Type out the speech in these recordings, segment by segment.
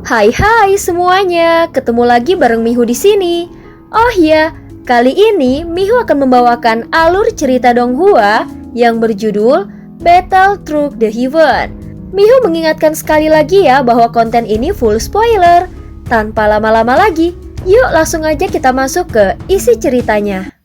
Hai semuanya, ketemu lagi bareng Mihu di sini. Oh ya, kali ini Mihu akan membawakan alur cerita Donghua yang berjudul Battle Through the Heaven. Mihu mengingatkan sekali lagi ya bahwa konten ini full spoiler. Tanpa lama-lama lagi, yuk langsung aja kita masuk ke isi ceritanya.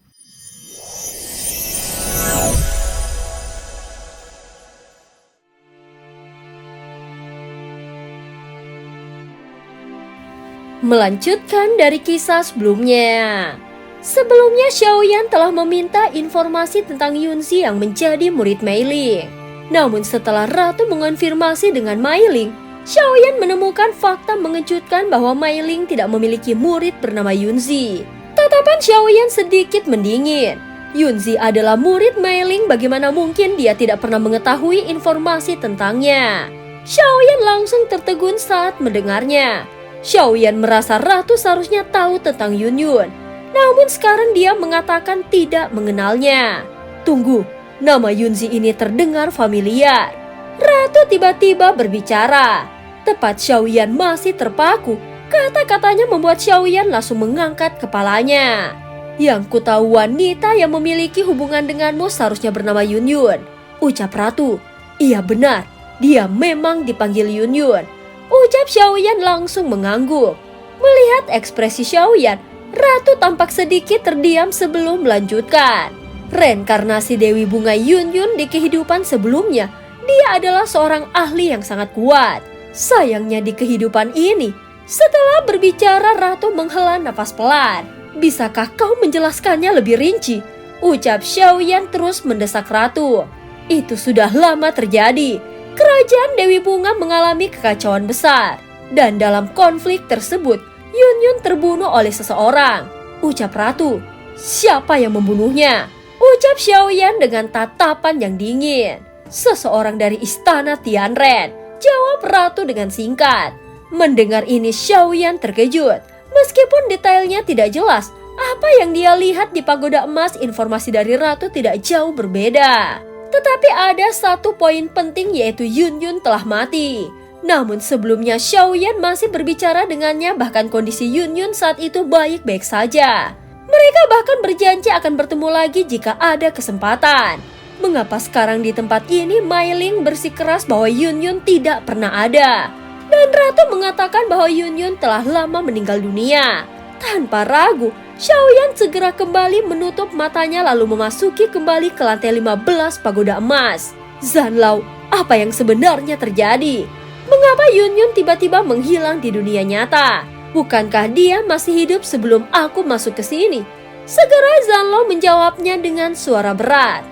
Melanjutkan dari kisah sebelumnya. Sebelumnya Xiaoyan telah meminta informasi tentang Yunzi yang menjadi murid Mei Ling. Namun setelah Ratu mengonfirmasi dengan Mei Ling, Xiaoyan menemukan fakta mengejutkan bahwa Mei Ling tidak memiliki murid bernama Yunzi. Tatapan Xiaoyan sedikit mendingin. Yunzi adalah murid Mei Ling, bagaimana mungkin dia tidak pernah mengetahui informasi tentangnya? Xiaoyan langsung tertegun saat mendengarnya. Xiaoyan merasa Ratu seharusnya tahu tentang Yunyun. Namun sekarang dia mengatakan tidak mengenalnya. Tunggu, nama Yunzi ini terdengar familiar. Ratu tiba-tiba berbicara. Tepat Xiaoyan masih terpaku. Kata-katanya membuat Xiaoyan langsung mengangkat kepalanya. Yang ku tahu wanita yang memiliki hubungan denganmu seharusnya bernama Yunyun. Ucap Ratu. Iya benar, dia memang dipanggil Yunyun. Ucap Xiaoyan langsung mengangguk. Melihat ekspresi Xiaoyan, Ratu tampak sedikit terdiam sebelum melanjutkan. Reinkarnasi Dewi Bunga Yunyun di kehidupan sebelumnya, dia adalah seorang ahli yang sangat kuat. Sayangnya di kehidupan ini, setelah berbicara Ratu menghela nafas pelan. Bisakah kau menjelaskannya lebih rinci? Ucap Xiaoyan terus mendesak Ratu. Itu sudah lama terjadi. Kerajaan Dewi Bunga mengalami kekacauan besar. Dan dalam konflik tersebut, Yunyun terbunuh oleh seseorang. Ucap Ratu. Siapa yang membunuhnya? Ucap Xiaoyan dengan tatapan yang dingin. Seseorang dari istana Tianren. Jawab Ratu dengan singkat. Mendengar ini Xiaoyan terkejut. Meskipun detailnya tidak jelas, apa yang dia lihat di pagoda emas, informasi dari Ratu tidak jauh berbeda. Tetapi ada satu poin penting, yaitu Yunyun telah mati. Namun sebelumnya Xiaoyan masih berbicara dengannya, bahkan kondisi Yunyun saat itu baik-baik saja. Mereka bahkan berjanji akan bertemu lagi jika ada kesempatan. Mengapa sekarang di tempat ini Mei Ling bersikeras bahwa Yunyun tidak pernah ada? Dan Ratu mengatakan bahwa Yunyun telah lama meninggal dunia. Tanpa ragu, Xiaoyan segera kembali menutup matanya lalu memasuki kembali ke lantai 15 pagoda emas. Zanlao, apa yang sebenarnya terjadi? Mengapa Yunyun tiba-tiba menghilang di dunia nyata? Bukankah dia masih hidup sebelum aku masuk ke sini? Segera Zanlao menjawabnya dengan suara berat.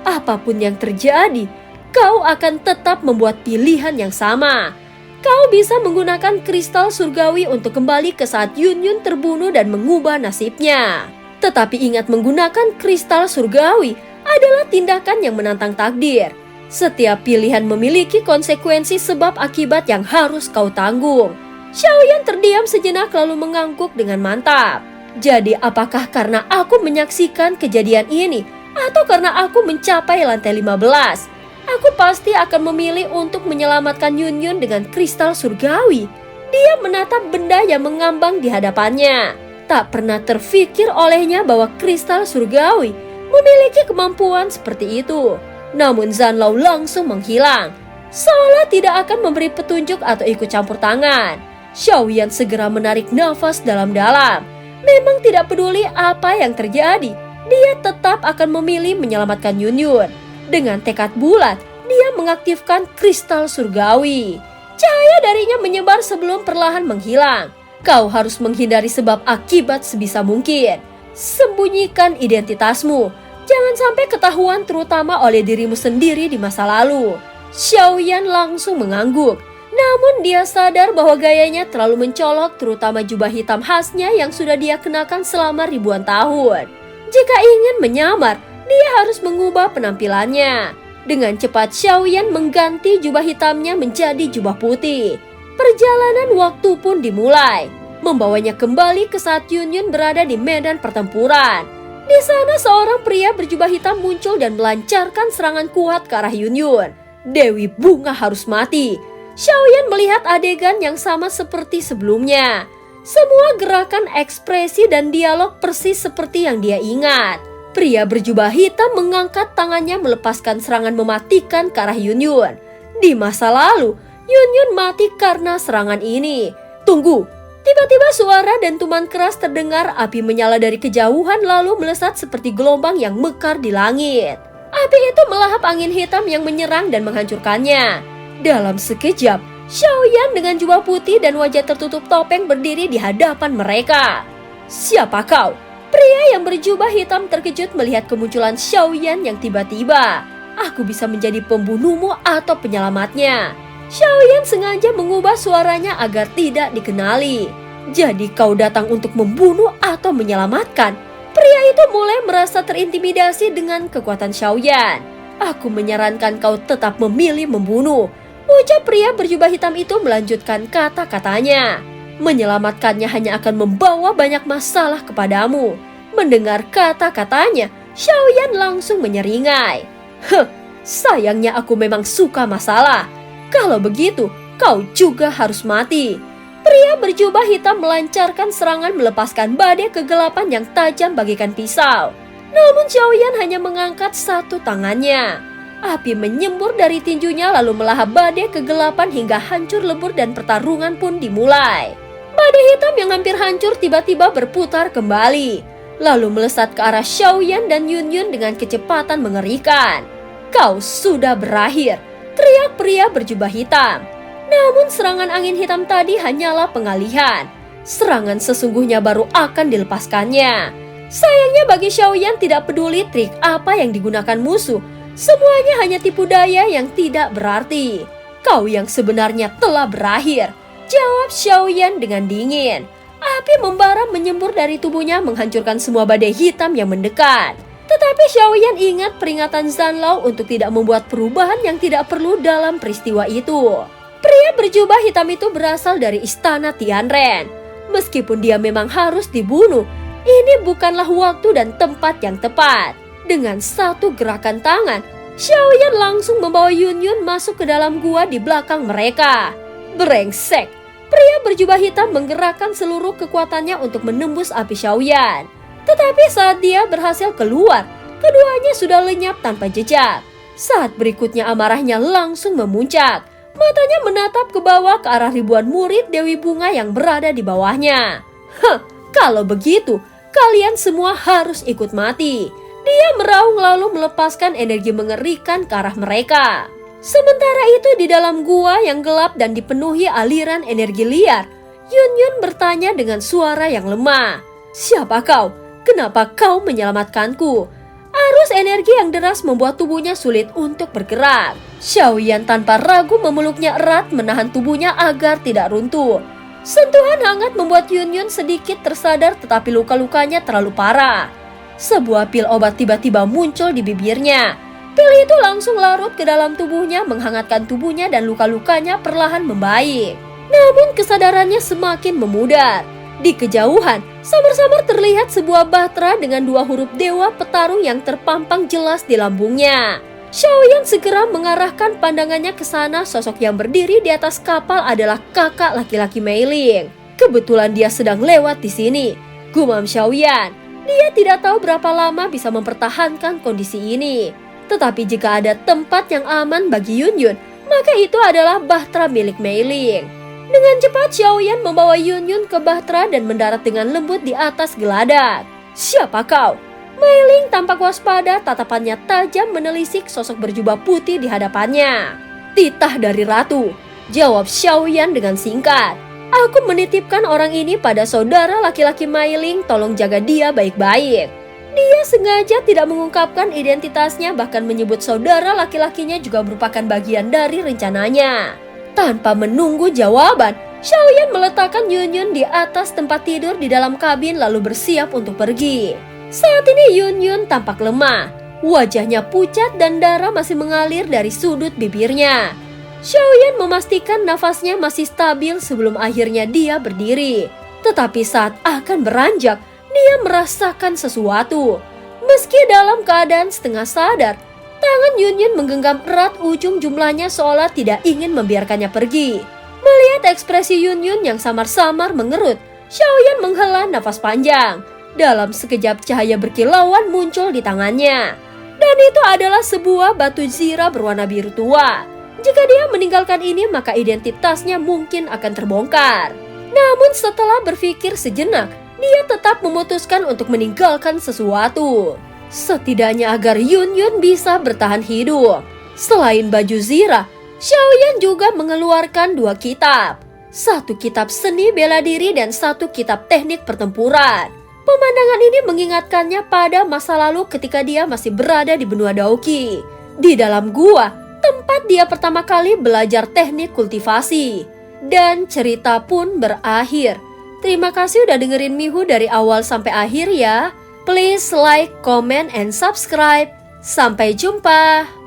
Apapun yang terjadi, kau akan tetap membuat pilihan yang sama. Kau bisa menggunakan kristal surgawi untuk kembali ke saat Yunyun terbunuh dan mengubah nasibnya. Tetapi ingat, menggunakan kristal surgawi adalah tindakan yang menantang takdir. Setiap pilihan memiliki konsekuensi sebab akibat yang harus kau tanggung. Xiaoyan terdiam sejenak lalu mengangguk dengan mantap. Jadi apakah karena aku menyaksikan kejadian ini atau karena aku mencapai lantai 15? Aku pasti akan memilih untuk menyelamatkan Yunyun dengan kristal surgawi. Dia menatap benda yang mengambang di hadapannya. Tak pernah terfikir olehnya bahwa kristal surgawi memiliki kemampuan seperti itu. Namun Zanlao langsung menghilang, seolah tidak akan memberi petunjuk atau ikut campur tangan. Xiaoyan segera menarik nafas dalam-dalam. Memang tidak peduli apa yang terjadi, dia tetap akan memilih menyelamatkan Yunyun. Dengan tekad bulat, dia mengaktifkan kristal surgawi. Cahaya darinya menyebar sebelum perlahan menghilang. Kau harus menghindari sebab akibat sebisa mungkin. Sembunyikan identitasmu. Jangan sampai ketahuan, terutama oleh dirimu sendiri di masa lalu. Xiaoyan langsung mengangguk. Namun dia sadar bahwa gayanya terlalu mencolok, terutama jubah hitam khasnya yang sudah dia kenakan selama ribuan tahun. Jika ingin menyamar, dia harus mengubah penampilannya. Dengan cepat Xiaoyan mengganti jubah hitamnya menjadi jubah putih. Perjalanan waktu pun dimulai, membawanya kembali ke saat Yunyun berada di medan pertempuran. Di sana seorang pria berjubah hitam muncul dan melancarkan serangan kuat ke arah Yunyun. Dewi Bunga harus mati. Xiaoyan melihat adegan yang sama seperti sebelumnya. Semua gerakan, ekspresi, dan dialog persis seperti yang dia ingat. Pria berjubah hitam mengangkat tangannya melepaskan serangan mematikan ke arah Yunyun. Di masa lalu, Yunyun mati karena serangan ini. Tunggu! Tiba-tiba suara dentuman keras terdengar, api menyala dari kejauhan lalu melesat seperti gelombang yang mekar di langit. Api itu melahap angin hitam yang menyerang dan menghancurkannya. Dalam sekejap, Xiaoyan dengan jubah putih dan wajah tertutup topeng berdiri di hadapan mereka. Siapa kau? Pria yang berjubah hitam terkejut melihat kemunculan Xiaoyan yang tiba-tiba. Aku bisa menjadi pembunuhmu atau penyelamatnya. Xiaoyan sengaja mengubah suaranya agar tidak dikenali. Jadi kau datang untuk membunuh atau menyelamatkan? Pria itu mulai merasa terintimidasi dengan kekuatan Xiaoyan. Aku menyarankan kau tetap memilih membunuh. Ucap pria berjubah hitam itu melanjutkan kata-katanya. Menyelamatkannya hanya akan membawa banyak masalah kepadamu. Mendengar kata-katanya, Xiaoyan langsung menyeringai. Sayangnya aku memang suka masalah. Kalau begitu, kau juga harus mati. Pria berjubah hitam melancarkan serangan melepaskan badai kegelapan yang tajam bagaikan pisau. Namun Xiaoyan hanya mengangkat satu tangannya. Api menyembur dari tinjunya lalu melahap badai kegelapan hingga hancur lebur dan pertarungan pun dimulai. Badai hitam yang hampir hancur tiba-tiba berputar kembali. Lalu melesat ke arah Xiaoyan dan Yunyun dengan kecepatan mengerikan. Kau sudah berakhir, teriak pria berjubah hitam. Namun serangan angin hitam tadi hanyalah pengalihan. Serangan sesungguhnya baru akan dilepaskannya. Sayangnya bagi Xiaoyan tidak peduli trik apa yang digunakan musuh. Semuanya hanya tipu daya yang tidak berarti. Kau yang sebenarnya telah berakhir, jawab Xiaoyan dengan dingin. Api membara menyembur dari tubuhnya menghancurkan semua badai hitam yang mendekat. Tetapi Xiaoyan ingat peringatan Zanlao untuk tidak membuat perubahan yang tidak perlu dalam peristiwa itu. Pria berjubah hitam itu berasal dari istana Tianren. Meskipun dia memang harus dibunuh, ini bukanlah waktu dan tempat yang tepat. Dengan satu gerakan tangan, Xiaoyan langsung membawa Yunyun masuk ke dalam gua di belakang mereka. Brengsek! Pria berjubah hitam menggerakkan seluruh kekuatannya untuk menembus api Xiaoyan. Tetapi saat dia berhasil keluar, keduanya sudah lenyap tanpa jejak. Saat berikutnya amarahnya langsung memuncak. Matanya menatap ke bawah ke arah ribuan murid Dewi Bunga yang berada di bawahnya. Kalau begitu, kalian semua harus ikut mati. Dia meraung lalu melepaskan energi mengerikan ke arah mereka. Sementara itu di dalam gua yang gelap dan dipenuhi aliran energi liar, Yunyun bertanya dengan suara yang lemah. Siapa kau? Kenapa kau menyelamatkanku? Arus energi yang deras membuat tubuhnya sulit untuk bergerak. Xiaoyan tanpa ragu memeluknya erat menahan tubuhnya agar tidak runtuh. Sentuhan hangat membuat Yunyun sedikit tersadar tetapi luka-lukanya terlalu parah. Sebuah pil obat tiba-tiba muncul di bibirnya. Pil itu langsung larut ke dalam tubuhnya menghangatkan tubuhnya dan luka-lukanya perlahan membaik. Namun kesadarannya semakin memudar. Di kejauhan, samar-samar terlihat sebuah bahtera dengan dua huruf dewa petarung yang terpampang jelas di lambungnya. Xiaoyan segera mengarahkan pandangannya ke sana. Sosok yang berdiri di atas kapal adalah kakak laki-laki Mei Ling. Kebetulan dia sedang lewat di sini. Gumam Xiaoyan, dia tidak tahu berapa lama bisa mempertahankan kondisi ini. Tetapi jika ada tempat yang aman bagi Yunyun, maka itu adalah bahtera milik Mei Ling. Dengan cepat Xiaoyan membawa Yunyun ke bahtera dan mendarat dengan lembut di atas geladak. Siapa kau? Mei Ling tampak waspada, tatapannya tajam menelisik sosok berjubah putih di hadapannya. Titah dari ratu, jawab Xiaoyan dengan singkat. Aku menitipkan orang ini pada saudara laki-laki Mei Ling, tolong jaga dia baik-baik. Dia sengaja tidak mengungkapkan identitasnya, bahkan menyebut saudara laki-lakinya juga merupakan bagian dari rencananya. Tanpa menunggu jawaban, Xiaoyan meletakkan Yunyun di atas tempat tidur di dalam kabin lalu bersiap untuk pergi. Saat ini Yunyun tampak lemah. Wajahnya pucat dan darah masih mengalir dari sudut bibirnya. Xiaoyan memastikan nafasnya masih stabil sebelum akhirnya dia berdiri. Tetapi saat akan beranjak, dia merasakan sesuatu. Meski dalam keadaan setengah sadar, Tangan Yunyun menggenggam erat ujung jumlahnya seolah tidak ingin membiarkannya pergi. Melihat ekspresi Yunyun yang samar-samar mengerut, Xiaoyan menghela nafas panjang. Dalam sekejap cahaya berkilauan muncul di tangannya. Dan itu adalah sebuah batu zira berwarna biru tua. Jika dia meninggalkan ini, maka identitasnya mungkin akan terbongkar. Namun setelah berpikir sejenak, dia tetap memutuskan untuk meninggalkan sesuatu. Setidaknya agar Yunyun bisa bertahan hidup. Selain baju zira, Xiaoyan juga mengeluarkan 2 kitab. 1 kitab seni bela diri dan 1 kitab teknik pertempuran. Pemandangan ini mengingatkannya pada masa lalu ketika dia masih berada di benua Daoki. Di dalam gua, tempat dia pertama kali belajar teknik kultivasi. Dan cerita pun berakhir. Terima kasih udah dengerin Mihu dari awal sampai akhir ya. Please like, comment, and subscribe. Sampai jumpa.